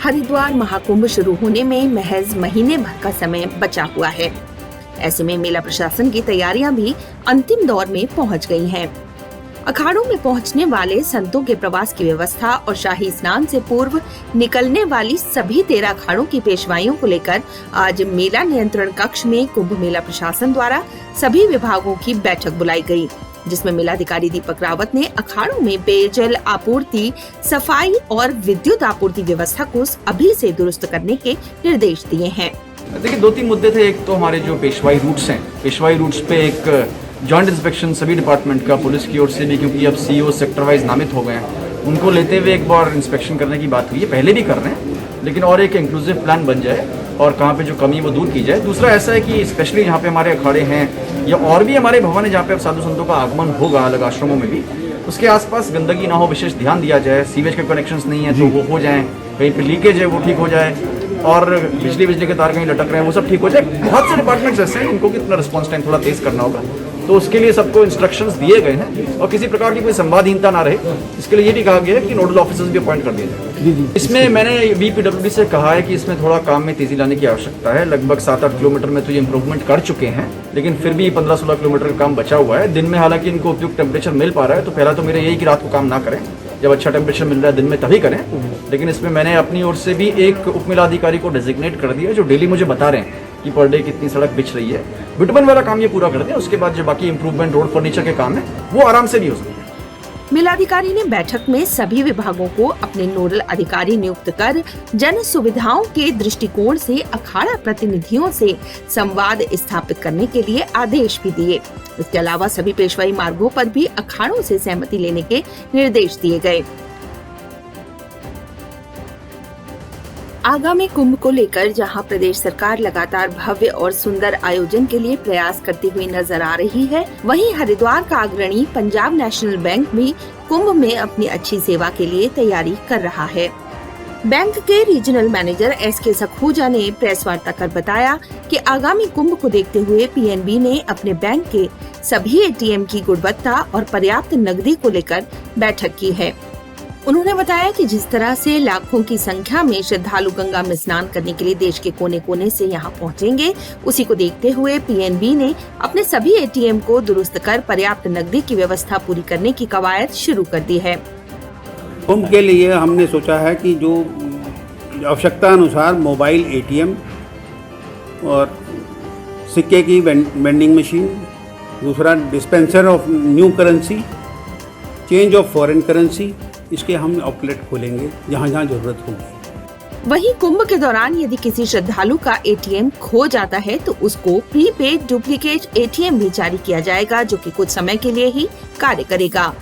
हरिद्वार महाकुंभ शुरू होने में महज महीने भर का समय बचा हुआ है। ऐसे में मेला प्रशासन की तैयारियां भी अंतिम दौर में पहुंच गई हैं। अखाड़ों में पहुंचने वाले संतों के प्रवास की व्यवस्था और शाही स्नान से पूर्व निकलने वाली सभी 13 अखाड़ों की पेशवाइयों को लेकर आज मेला नियंत्रण कक्ष में कुंभ मेला प्रशासन द्वारा सभी विभागों की बैठक बुलाई गई, जिसमें मेलाधिकारी दीपक रावत ने अखाड़ों में पेयजल आपूर्ति, सफाई और विद्युत आपूर्ति व्यवस्था को अभी से दुरुस्त करने के निर्देश दिए हैं। देखिए, 2-3 मुद्दे थे। एक तो हमारे जो पेशवाई रूट्स हैं, पेशवाई रूट्स पे एक जॉइंट इंस्पेक्शन सभी डिपार्टमेंट का पुलिस की ओर से भी, क्योंकि अब सीईओ सेक्टर वाइज नामित हो गए हैं, उनको लेते हुए एक बार इंस्पेक्शन करने की बात हुई है। पहले भी कर रहे हैं, लेकिन और एक इंक्लूसिव प्लान बन जाए और कहाँ पे जो कमी वो दूर की जाए। दूसरा ऐसा है कि स्पेशली जहाँ पे हमारे अखाड़े हैं या और भी हमारे भवन है जहाँ पे अब साधु संतों का आगमन होगा अलग आश्रमों में भी, उसके आसपास गंदगी ना हो, विशेष ध्यान दिया जाए। सीवेज के कनेक्शंस नहीं है तो वो हो जाए, कहीं पे लीकेज है वो ठीक हो जाए, और बिजली के तार कहीं लटक रहे हैं वो सब ठीक हो जाए। बहुत से डिपार्टमेंट्स ऐसे हैं इनको कितना रिस्पॉन्स टाइम थोड़ा तेज करना होगा, तो उसके लिए सबको इंस्ट्रक्शंस दिए गए हैं और किसी प्रकार की कोई संवादहीनता ना रहे, इसके लिए ये भी कहा गया है कि नोडल ऑफिसर्स भी अपॉइंट कर दिए जाए। इसमें मैंने बीपीडब्ल्यूडी से कहा है कि इसमें थोड़ा काम में तेजी लाने की आवश्यकता है। लगभग 7-8 किलोमीटर में तो ये इंप्रूवमेंट कर चुके हैं, लेकिन फिर भी 15-16 किलोमीटर का काम बचा हुआ है। दिन में हालांकि इनको उपयुक्त टेम्परेचर मिल पा रहा है, तो पहला तो मेरा यही कि रात को काम ना करें, जब अच्छा टेम्परेचर मिल रहा है दिन में तभी करें। लेकिन इसमें मैंने अपनी ओर से भी एक उपमेलाधिकारी को डेजिग्नेट कर दिया जो डेली मुझे बता रहे हैं कि पर डे कितनी सड़क बिछ रही है। बिटमन वाला काम ये पूरा कर दें, उसके बाद जो बाकी इंप्रूवमेंट रोड फर्नीचर के काम है वो आराम से भी हो सकते हैं। मेलाधिकारी ने बैठक में सभी विभागों को अपने नोडल अधिकारी नियुक्त कर जन सुविधाओं के दृष्टिकोण से अखाड़ा प्रतिनिधियों से संवाद स्थापित करने के लिए आदेश भी दिए। इसके अलावा सभी पेशवाई मार्गों पर भी अखाड़ों से सहमति लेने के निर्देश दिए गए। आगामी कुंभ को लेकर जहां प्रदेश सरकार लगातार भव्य और सुंदर आयोजन के लिए प्रयास करती हुई नजर आ रही है, वहीं हरिद्वार का अग्रणी पंजाब नेशनल बैंक भी कुंभ में अपनी अच्छी सेवा के लिए तैयारी कर रहा है। बैंक के रीजनल मैनेजर एस.के. सखूजा ने प्रेस वार्ता कर बताया कि आगामी कुंभ को देखते हुए पीएनबी ने अपने बैंक के सभी एटीएम की गुणवत्ता और पर्याप्त नकदी को लेकर बैठक की है। उन्होंने बताया कि जिस तरह से लाखों की संख्या में श्रद्धालु गंगा में स्नान करने के लिए देश के कोने कोने से यहां पहुंचेंगे, उसी को देखते हुए पीएनबी ने अपने सभी एटीएम को दुरुस्त कर पर्याप्त नकदी की व्यवस्था पूरी करने की कवायद शुरू कर दी है। कुंभ के लिए हमने सोचा है कि जो आवश्यकता अनुसार मोबाइल एटीएम और सिक्के की वेंडिंग मशीन, दूसरा dispenser of new currency, change of foreign currency, इसके हम आउटलेट खोलेंगे जहाँ जहाँ जरूरत होगी। वहीं कुंभ के दौरान यदि किसी श्रद्धालु का एटीएम खो जाता है तो उसको प्रीपेड डुप्लीकेट एटीएम भी जारी किया जाएगा, जो कि कुछ समय के लिए ही कार्य करेगा।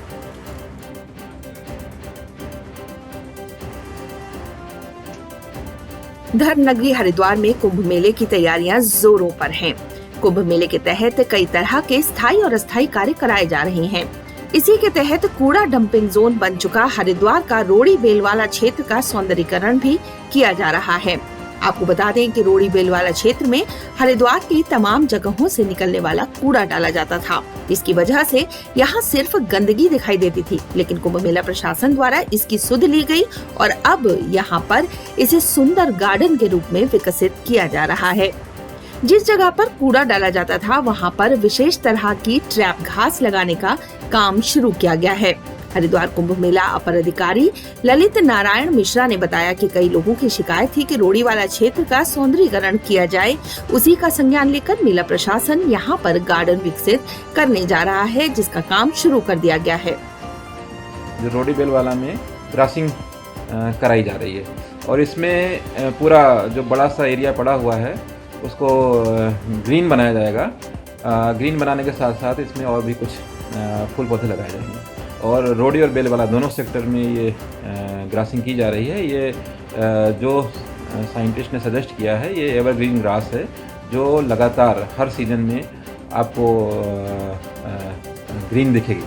धर्मनगरी हरिद्वार में कुंभ मेले की तैयारियां जोरों पर हैं। कुंभ मेले के तहत कई तरह के स्थायी और अस्थायी कार्य कराए जा रहे हैं। इसी के तहत कूड़ा डंपिंग जोन बन चुका हरिद्वार का रोड़ी बेलवाला क्षेत्र का सौंदर्यीकरण भी किया जा रहा है। आपको बता दें कि रोड़ी बेलवाला क्षेत्र में हरिद्वार की तमाम जगहों से निकलने वाला कूड़ा डाला जाता था। इसकी वजह से यहाँ सिर्फ गंदगी दिखाई देती थी, लेकिन कुंभ मेला प्रशासन द्वारा इसकी सुध ली गई और अब यहाँ पर इसे सुंदर गार्डन के रूप में विकसित किया जा रहा है। जिस जगह पर कूड़ा डाला जाता था वहाँ पर विशेष तरह की ट्रैप घास लगाने का काम शुरू किया गया है। हरिद्वार कुंभ मेला अपर अधिकारी ललित नारायण मिश्रा ने बताया कि कई लोगों की शिकायत थी कि रोड़ी वाला क्षेत्र का सौंदर्यीकरण किया जाए। उसी का संज्ञान लेकर मेला प्रशासन यहाँ पर गार्डन विकसित करने जा रहा है, जिसका काम शुरू कर दिया गया है। जो रोड़ी बेलवाला में ग्रासिंग कराई जा रही है और इसमें पूरा जो बड़ा सा एरिया पड़ा हुआ है उसको ग्रीन बनाया जाएगा। ग्रीन बनाने के साथ साथ इसमें और भी कुछ फूल पौधे लगाए जाएंगे और रोडी और बेल वाला दोनों सेक्टर में ये ग्रासिंग की जा रही है। ये जो साइंटिस्ट ने सजेस्ट किया है ये एवरग्रीन ग्रास है जो लगातार हर सीजन में आपको ग्रीन दिखेगी।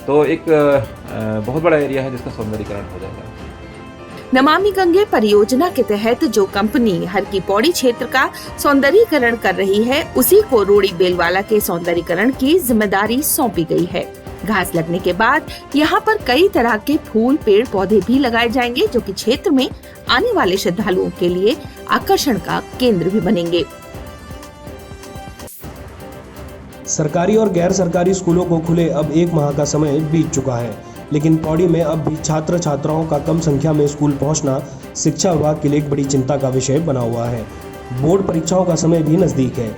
तो एक बहुत बड़ा एरिया है जिसका सौंदर्यीकरण हो जाएगा। नमामि गंगे परियोजना के तहत जो कंपनी हर की पौड़ी क्षेत्र का सौंदर्यीकरण कर रही है, उसी को रोड़ी बेलवाला के सौंदर्यीकरण की जिम्मेदारी सौंपी गई है। घास लगने के बाद यहाँ पर कई तरह के फूल, पेड़ पौधे भी लगाए जाएंगे, जो कि क्षेत्र में आने वाले श्रद्धालुओं के लिए आकर्षण का केंद्र भी बनेंगे। सरकारी और गैर सरकारी स्कूलों को खुले अब 1 माह का समय बीत चुका है, लेकिन पौड़ी में अब भी छात्र छात्राओं का कम संख्या में स्कूल पहुंचना शिक्षा विभाग के लिए एक बड़ी चिंता का विषय बना हुआ है। बोर्ड परीक्षाओं का समय भी नज़दीक है,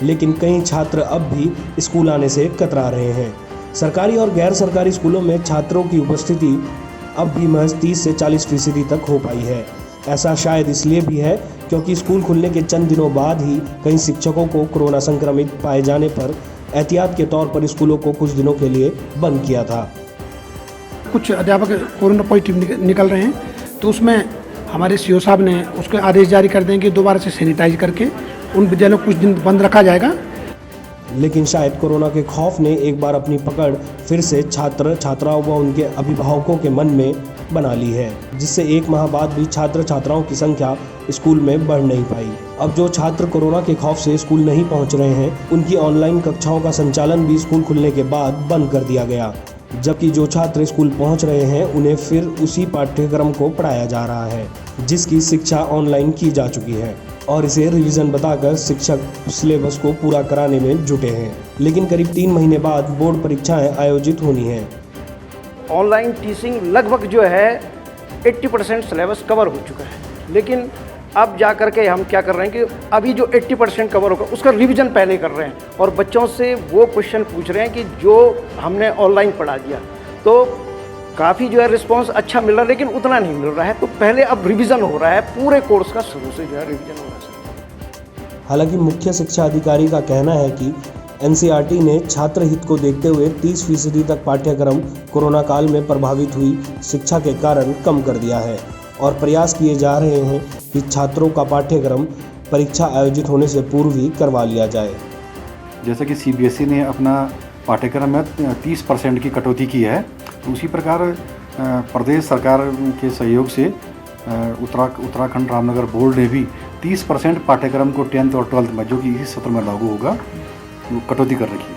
लेकिन कई छात्र अब भी स्कूल आने से कतरा रहे हैं। सरकारी और गैर सरकारी स्कूलों में छात्रों की उपस्थिति अब भी महज 30 से 40% तक हो पाई है। ऐसा शायद इसलिए भी है क्योंकि स्कूल खुलने के चंद दिनों बाद ही कई शिक्षकों को कोरोना संक्रमित पाए जाने पर एहतियात के तौर पर स्कूलों को कुछ दिनों के लिए बंद किया था। कुछ अध्यापक कोरोना पॉजिटिव निकल रहे हैं, तो उसमें हमारे सीओ साहब ने उसके आदेश जारी कर देंगे दोबारा से सैनिटाइज करके उन विद्यालयों को कुछ दिन बंद रखा जाएगा। लेकिन शायद कोरोना के खौफ ने एक बार अपनी पकड़ फिर से छात्र छात्राओं व उनके अभिभावकों के मन में बना ली है, जिससे 1 माह बाद भी छात्र छात्राओं की संख्या स्कूल में बढ़ नहीं पाई। अब जो छात्र कोरोना के खौफ से स्कूल नहीं पहुंच रहे हैं, उनकी ऑनलाइन कक्षाओं का संचालन भी स्कूल खुलने के बाद बंद कर दिया गया, जबकि जो छात्र स्कूल पहुंच रहे हैं उन्हें फिर उसी पाठ्यक्रम को पढ़ाया जा रहा है जिसकी शिक्षा ऑनलाइन की जा चुकी है, और इसे रिवीजन बताकर शिक्षक सिलेबस को पूरा कराने में जुटे हैं। लेकिन करीब 3 महीने बाद बोर्ड परीक्षाएं आयोजित होनी हैं। ऑनलाइन टीचिंग लगभग जो है 80% सिलेबस कवर हो चुका है, लेकिन अब जा कर के हम क्या कर रहे हैं कि अभी जो 80% कवर होगा उसका रिवीजन पहले कर रहे हैं और बच्चों से वो क्वेश्चन पूछ रहे हैं कि जो हमने ऑनलाइन पढ़ा दिया। तो काफ़ी जो है रिस्पांस अच्छा मिल रहा है, लेकिन उतना नहीं मिल रहा है। तो पहले अब रिवीजन हो रहा है, पूरे कोर्स का शुरू से जो है रिवीजन हो रहा है। हालांकि मुख्य शिक्षा अधिकारी का कहना है कि एनसीईआरटी ने छात्र हित को देखते हुए 30% तक पाठ्यक्रम कोरोना काल में प्रभावित हुई शिक्षा के कारण कम कर दिया है और प्रयास किए जा रहे हैं कि छात्रों का पाठ्यक्रम परीक्षा आयोजित होने से पूर्व ही करवा लिया जाए। जैसे कि सीबीएसई ने अपना पाठ्यक्रम में 30% की कटौती की है, तो उसी प्रकार प्रदेश सरकार के सहयोग से उत्तराखंड रामनगर बोर्ड ने भी 30% पाठ्यक्रम को 10th और 12th में, जो कि इसी सत्र में लागू होगा, कटौती कर रखी है।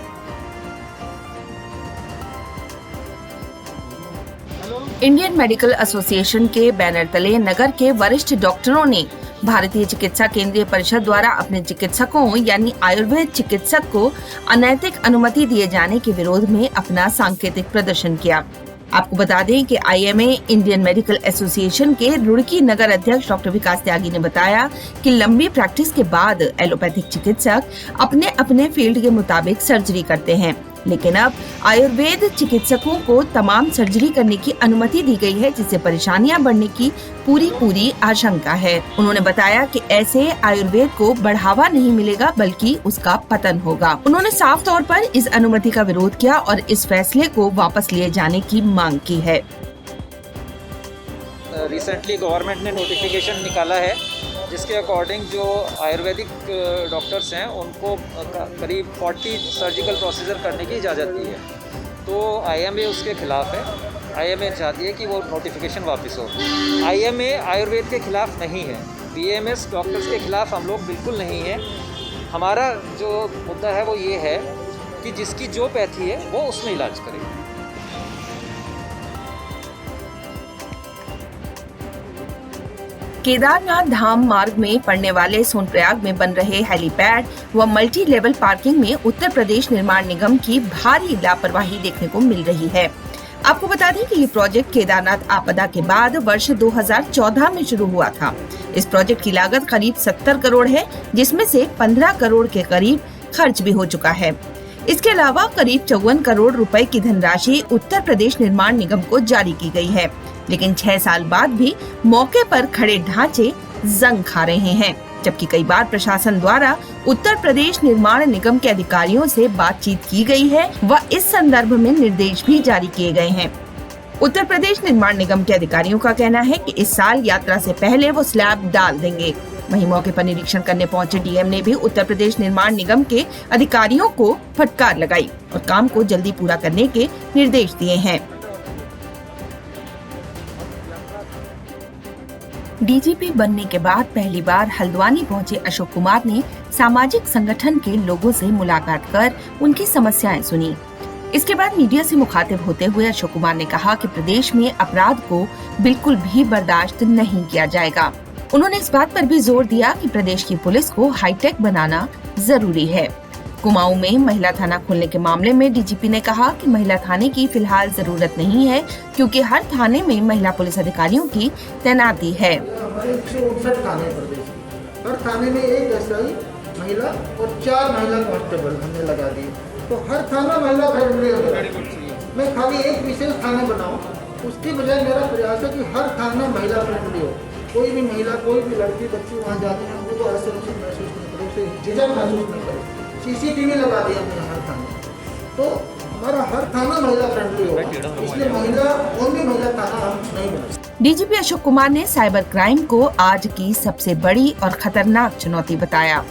इंडियन मेडिकल एसोसिएशन के बैनर तले नगर के वरिष्ठ डॉक्टरों ने भारतीय चिकित्सा केंद्रीय परिषद द्वारा अपने चिकित्सकों यानी आयुर्वेद चिकित्सक को अनैतिक अनुमति दिए जाने के विरोध में अपना सांकेतिक प्रदर्शन किया। आपको बता दें कि आईएमए इंडियन मेडिकल एसोसिएशन के रुड़की नगर अध्यक्ष डॉक्टर विकास त्यागी ने बताया कि लंबी प्रैक्टिस के बाद एलोपैथिक चिकित्सक अपने अपने फील्ड के मुताबिक सर्जरी करते हैं, लेकिन अब आयुर्वेद चिकित्सकों को तमाम सर्जरी करने की अनुमति दी गई है, जिससे परेशानियां बढ़ने की पूरी आशंका है। उन्होंने बताया कि ऐसे आयुर्वेद को बढ़ावा नहीं मिलेगा बल्कि उसका पतन होगा। उन्होंने साफ तौर पर इस अनुमति का विरोध किया और इस फैसले को वापस लिए जाने की मांग की है। रिसेंटली गवर्नमेंट ने नोटिफिकेशन निकाला है जिसके अकॉर्डिंग जो आयुर्वेदिक डॉक्टर्स हैं उनको करीब 40 सर्जिकल प्रोसीजर करने की इजाज़त दी है। तो आईएमए उसके खिलाफ है। आईएमए चाहती है कि वो नोटिफिकेशन वापस हो। आईएमए आयुर्वेद के खिलाफ नहीं है, बीएमएस डॉक्टर्स के खिलाफ हम लोग बिल्कुल नहीं हैं। हमारा जो मुद्दा है वो ये है कि जिसकी जो पैथी है वो उसमें इलाज करे। केदारनाथ धाम मार्ग में पड़ने वाले सोनप्रयाग में बन रहे हेलीपैड व मल्टी लेवल पार्किंग में उत्तर प्रदेश निर्माण निगम की भारी लापरवाही देखने को मिल रही है। आपको बता दें कि ये प्रोजेक्ट केदारनाथ आपदा के बाद वर्ष 2014 में शुरू हुआ था। इस प्रोजेक्ट की लागत करीब 70 करोड़ है, जिसमें से 15 करोड़ के करीब खर्च भी हो चुका है। इसके अलावा करीब 54 करोड़ रुपए की धनराशि उत्तर प्रदेश निर्माण निगम को जारी की गई है, लेकिन 6 साल बाद भी मौके पर खड़े ढांचे जंग खा रहे हैं, जबकि कई बार प्रशासन द्वारा उत्तर प्रदेश निर्माण निगम के अधिकारियों से बातचीत की गई है व इस संदर्भ में निर्देश भी जारी किए गए हैं। उत्तर प्रदेश निर्माण निगम के अधिकारियों का कहना है कि इस साल यात्रा से पहले वो स्लैब डाल देंगे। वहीं मौके पर निरीक्षण करने पहुंचे डीएम ने भी उत्तर प्रदेश निर्माण निगम के अधिकारियों को फटकार लगाई और काम को जल्दी पूरा करने के निर्देश दिए हैं। डीजीपी बनने के बाद पहली बार हल्द्वानी पहुंचे अशोक कुमार ने सामाजिक संगठन के लोगों से मुलाकात कर उनकी समस्याएं सुनी। इसके बाद मीडिया से मुखातिब होते हुए अशोक कुमार ने कहा कि प्रदेश में अपराध को बिल्कुल भी बर्दाश्त नहीं किया जाएगा। उन्होंने इस बात पर भी जोर दिया कि प्रदेश की पुलिस को हाईटेक बनाना जरूरी है। कुमाऊं में महिला थाना खोलने के मामले में डीजीपी ने कहा कि महिला थाने की फिलहाल जरूरत नहीं है, क्योंकि हर थाने में महिला पुलिस अधिकारियों की तैनाती है। 159 थाने प्रदेश, हर थाने में एक एसआई महिला और 4 महिला कांस्टेबल हमने लगा दिए, तो हर थाना महिला फ्रेंडली हो। मैं खाली एक विशेष थाना बनाऊं, उसके बजाय मेरा प्रयास है कि हर थाना महिला फ्रेंडली हो। कोई भी महिला, कोई भी लड़की बच्ची वहाँ जाती है, उनको असुरक्षित महसूस नहीं करे, उसे झिझक महसूस नहीं करे। CCTV लगा दिया हमने हर थाने, तो हमारा हर थाना महिला फ्रेंडली होगा, इसलिए ओनली महिला थाना हम नहीं बना। डीजीपी अशोक कुमार ने साइबर क्राइम को आज की सबसे बड़ी और खतरनाक चुनौती बताया।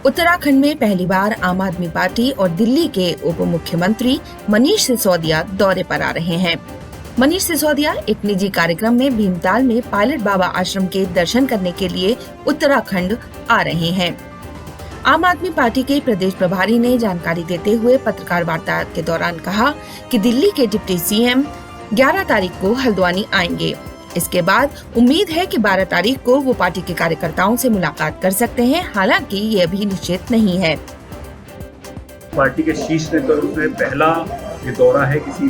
उत्तराखंड में पहली बार आम आदमी पार्टी और दिल्ली के उप मुख्यमंत्री मनीष सिसोदिया दौरे पर आ रहे हैं। मनीष सिसोदिया एक निजी कार्यक्रम में भीमताल में पायलट बाबा आश्रम के दर्शन करने के लिए उत्तराखंड आ रहे हैं। आम आदमी पार्टी के प्रदेश प्रभारी ने जानकारी देते हुए पत्रकार वार्ता के दौरान कहा कि दिल्ली के डिप्टी सीएम 11 तारीख को हल्द्वानी आएंगे। इसके बाद उम्मीद है कि 12 तारीख को वो पार्टी के कार्यकर्ताओं से मुलाकात कर सकते हैं, हालांकि ये अभी निश्चित नहीं है। पार्टी के शीर्ष नेतृत्व में पहला ये दौरा है किसी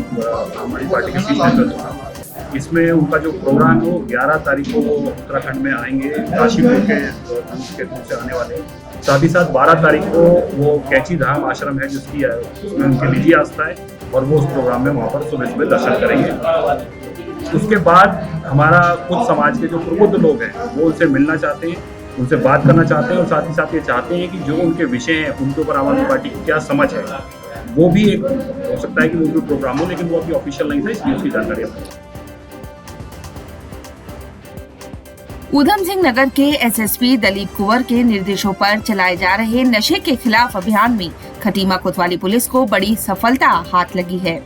हमारी पार्टी के शीर्ष नेतृत्व का। इसमें उनका जो प्रोग्राम है वो 11 तारीख को वो उत्तराखंड में आएंगे, काशीपुर के दूर से आने वाले। साथ ही साथ 12 तारीख को वो कैची धाम आश्रम है जिसकी उसमें उनकी निजी आस्था है, और वो उस प्रोग्राम में वहाँ पर सुबह दर्शन करेंगे। उसके बाद हमारा कुछ समाज के जो प्रबुद्ध लोग हैं वो उनसे मिलना चाहते हैं, उनसे बात करना चाहते हैं, और साथ ही साथ ये चाहते हैं कि जो उनके विषय हैं उनके ऊपर आम आदमी पार्टी की क्या समझ है, वो भी एक हो सकता है कि वो भी प्रोग्राम हो, लेकिन वो अभी ऑफिशियल नहीं था, इसलिए उसकी जानकारी ऊधम सिंह नगर के एसएसपी दलीप कुंवर के निर्देशों पर चलाए जा रहे नशे के खिलाफ अभियान में खटीमा कोतवाली पुलिस को बड़ी सफलता हाथ लगी है।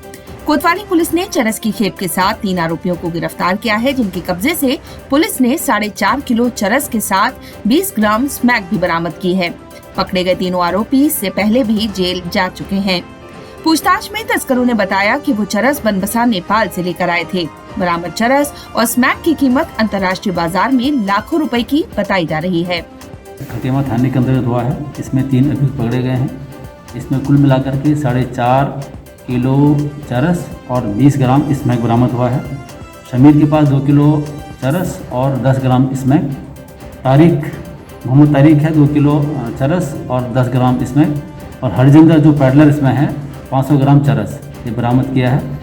कोतवाली पुलिस ने चरस की खेप के साथ 3 आरोपियों को गिरफ्तार किया है, जिनके कब्जे से पुलिस ने 4.5 किलो चरस के साथ 20 ग्राम स्मैक भी बरामद की है। पकड़े गए तीनों आरोपी इससे पहले भी जेल जा चुके हैं। पूछताछ में तस्करों ने बताया कि वो चरस बनबसा नेपाल से लेकर आए थे। बरामद चरस और स्मैक की कीमत अंतर्राष्ट्रीय बाजार में लाखों रुपए की बताई जा रही है। खटीमा थाने के अंतर्गत हुआ है। इसमें 3 अभियुक्त पकड़े गए हैं। इसमें कुल मिलाकर के 4.5 किलो चरस और 20 ग्राम स्मैक बरामद हुआ है। शमीर के पास 2 किलो चरस और 10 ग्राम स्मैक। मोहम्मद तारिक है 2 किलो चरस और 10 ग्राम स्मैक। और हरजिंदर जो पैडलर इसमें है 500 ग्राम चरस ये बरामद किया है।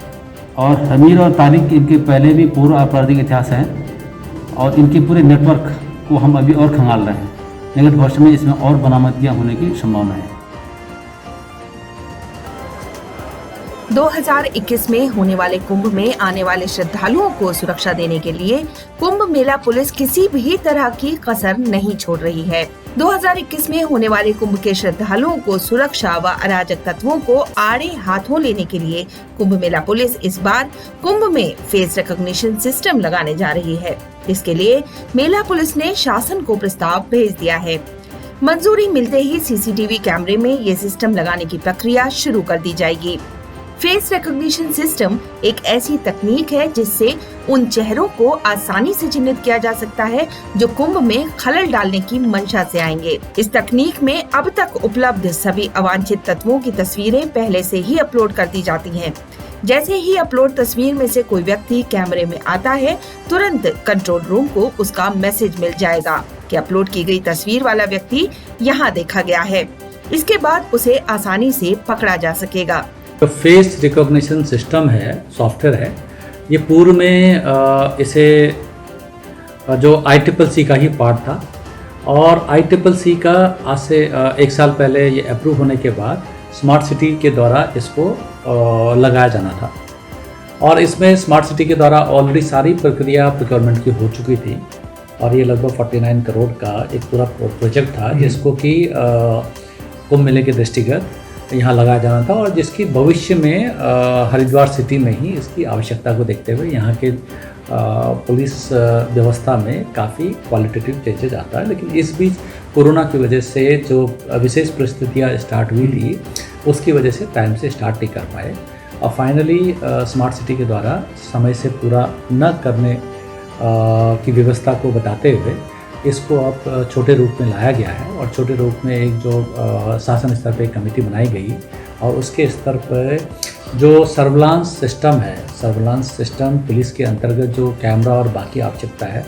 और शमीर और तारिक इनके पहले भी पूर्व आपराधिक इतिहास है और इनके पूरे नेटवर्क को हम अभी और खंगाल रहे हैं। निकट भविष्य में इसमें और बरामदगियां होने की संभावना है। 2021 में होने वाले कुंभ में आने वाले श्रद्धालुओं को सुरक्षा देने के लिए कुंभ मेला पुलिस किसी भी तरह की कसर नहीं छोड़ रही है। 2021 में होने वाले कुंभ के श्रद्धालुओं को सुरक्षा व अराजक तत्वों को आड़े हाथों लेने के लिए कुंभ मेला पुलिस इस बार कुंभ में फेस रिकॉग्निशन सिस्टम लगाने जा रही है। इसके लिए मेला पुलिस ने शासन को प्रस्ताव भेज दिया है। मंजूरी मिलते ही सीसीटीवी कैमरे में ये सिस्टम लगाने की प्रक्रिया शुरू कर दी जाएगी। फेस रिकॉग्निशन सिस्टम एक ऐसी तकनीक है जिससे उन चेहरों को आसानी से चिन्हित किया जा सकता है जो कुंभ में खलल डालने की मंशा से आएंगे। इस तकनीक में अब तक उपलब्ध सभी अवांछित तत्वों की तस्वीरें पहले से ही अपलोड कर दी जाती हैं। जैसे ही अपलोड तस्वीर में से कोई व्यक्ति कैमरे में आता है, तुरंत कंट्रोल रूम को उसका मैसेज मिल जाएगा कि अपलोड की गई तस्वीर वाला व्यक्ति यहाँ देखा गया है। इसके बाद उसे आसानी से पकड़ा जा सकेगा। तो फेस रिकॉग्निशन सिस्टम है, सॉफ्टवेयर है, ये पूर्व में इसे जो ICCC का ही पार्ट था और ICCC का आज से 1 साल पहले ये अप्रूव होने के बाद स्मार्ट सिटी के द्वारा इसको लगाया जाना था। और इसमें स्मार्ट सिटी के द्वारा ऑलरेडी सारी प्रक्रिया प्रोक्योरमेंट की हो चुकी थी और ये लगभग 49 करोड़ का एक पूरा प्रोजेक्ट था जिसको कि कुंभ मेले के दृष्टिगत यहाँ लगाया जाना था और जिसकी भविष्य में हरिद्वार सिटी में ही इसकी आवश्यकता को देखते हुए यहाँ के पुलिस व्यवस्था में काफ़ी क्वालिटेटिव चेंजेज आता है। लेकिन इस बीच कोरोना की वजह से जो विशेष परिस्थितियाँ स्टार्ट हुई थी उसकी वजह से टाइम से स्टार्ट नहीं कर पाए और फाइनली स्मार्ट सिटी के द्वारा समय से पूरा न करने की व्यवस्था को बताते हुए इसको अब छोटे रूप में लाया गया है और छोटे रूप में एक जो शासन स्तर पर एक कमेटी बनाई गई और उसके स्तर पर जो सर्विलांस सिस्टम है, सर्विलांस सिस्टम पुलिस के अंतर्गत जो कैमरा और बाकी आवश्यकता है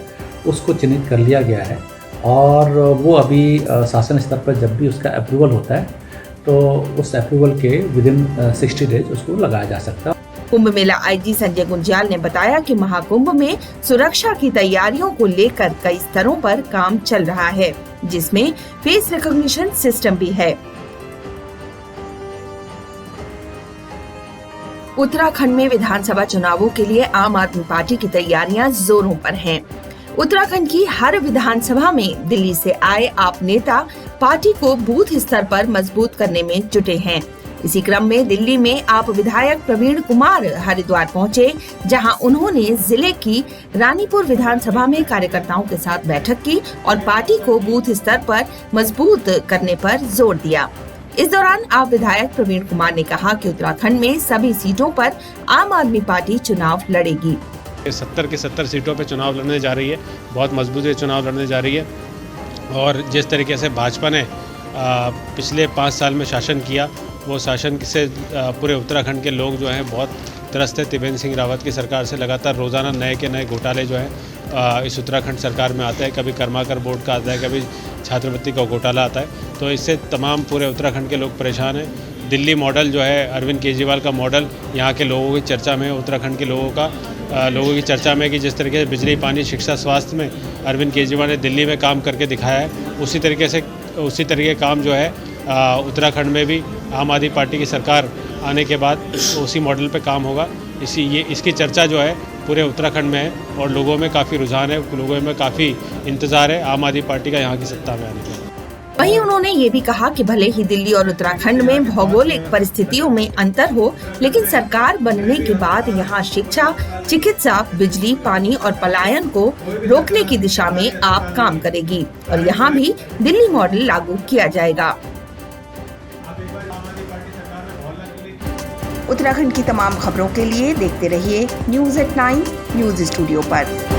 उसको चिन्हित कर लिया गया है और वो अभी शासन स्तर पर जब भी उसका अप्रूवल होता है तो उस अप्रूवल के विदिन 60 डेज उसको लगाया जा सकता है। कुंभ मेला आईजी संजय गुंजियाल ने बताया कि महाकुंभ में सुरक्षा की तैयारियों को लेकर कई स्तरों पर काम चल रहा है, जिसमें फेस रिकॉग्निशन सिस्टम भी है। उत्तराखंड में विधानसभा चुनावों के लिए आम आदमी पार्टी की तैयारियां जोरों पर हैं। उत्तराखंड की हर विधानसभा में दिल्ली से आए आप नेता पार्टी को बूथ स्तर पर मजबूत करने में जुटे हैं। इसी क्रम में दिल्ली में आप विधायक प्रवीण कुमार हरिद्वार पहुंचे, जहां उन्होंने जिले की रानीपुर विधानसभा में कार्यकर्ताओं के साथ बैठक की और पार्टी को बूथ स्तर पर मजबूत करने पर जोर दिया। इस दौरान आप विधायक प्रवीण कुमार ने कहा कि उत्तराखंड में सभी सीटों पर आम आदमी पार्टी चुनाव लड़ेगी। 70 की 70 सीटों पर चुनाव लड़ने जा रही है, बहुत मजबूती से चुनाव लड़ने जा रही है और जिस तरीके से भाजपा ने पिछले 5 साल में शासन किया वो शासन से पूरे उत्तराखंड के लोग जो हैं बहुत त्रस्त है। त्रिवेंद्र सिंह रावत की सरकार से लगातार रोज़ाना नए के नए घोटाले जो हैं इस उत्तराखंड सरकार में आता है। कभी कर्माकर बोर्ड का आता है, कभी छात्रवृत्ति का घोटाला आता है, तो इससे तमाम पूरे उत्तराखंड के लोग परेशान हैं। दिल्ली मॉडल जो है अरविंद केजरीवाल का मॉडल यहाँ के लोगों की चर्चा में, उत्तराखंड के लोगों की चर्चा में कि जिस तरीके से बिजली, पानी, शिक्षा, स्वास्थ्य में अरविंद केजरीवाल ने दिल्ली में काम करके दिखाया है, उसी तरीके काम जो है उत्तराखंड में भी आम आदमी पार्टी की सरकार आने के बाद उसी मॉडल पे काम होगा। इसकी चर्चा जो है पूरे उत्तराखंड में है और लोगों में काफ़ी रुझान है, लोगों में काफ़ी इंतज़ार है आम आदमी पार्टी का यहाँ की सत्ता में आने का। वहीं उन्होंने ये भी कहा कि भले ही दिल्ली और उत्तराखंड में भौगोलिक परिस्थितियों में अंतर हो, लेकिन सरकार बनने के बाद यहाँ शिक्षा, चिकित्सा, बिजली, पानी और पलायन को रोकने की दिशा में आप काम करेगी और यहाँ भी दिल्ली मॉडल लागू किया जाएगा। उत्तराखंड की तमाम खबरों के लिए देखते रहिए News@9 न्यूज स्टूडियो पर।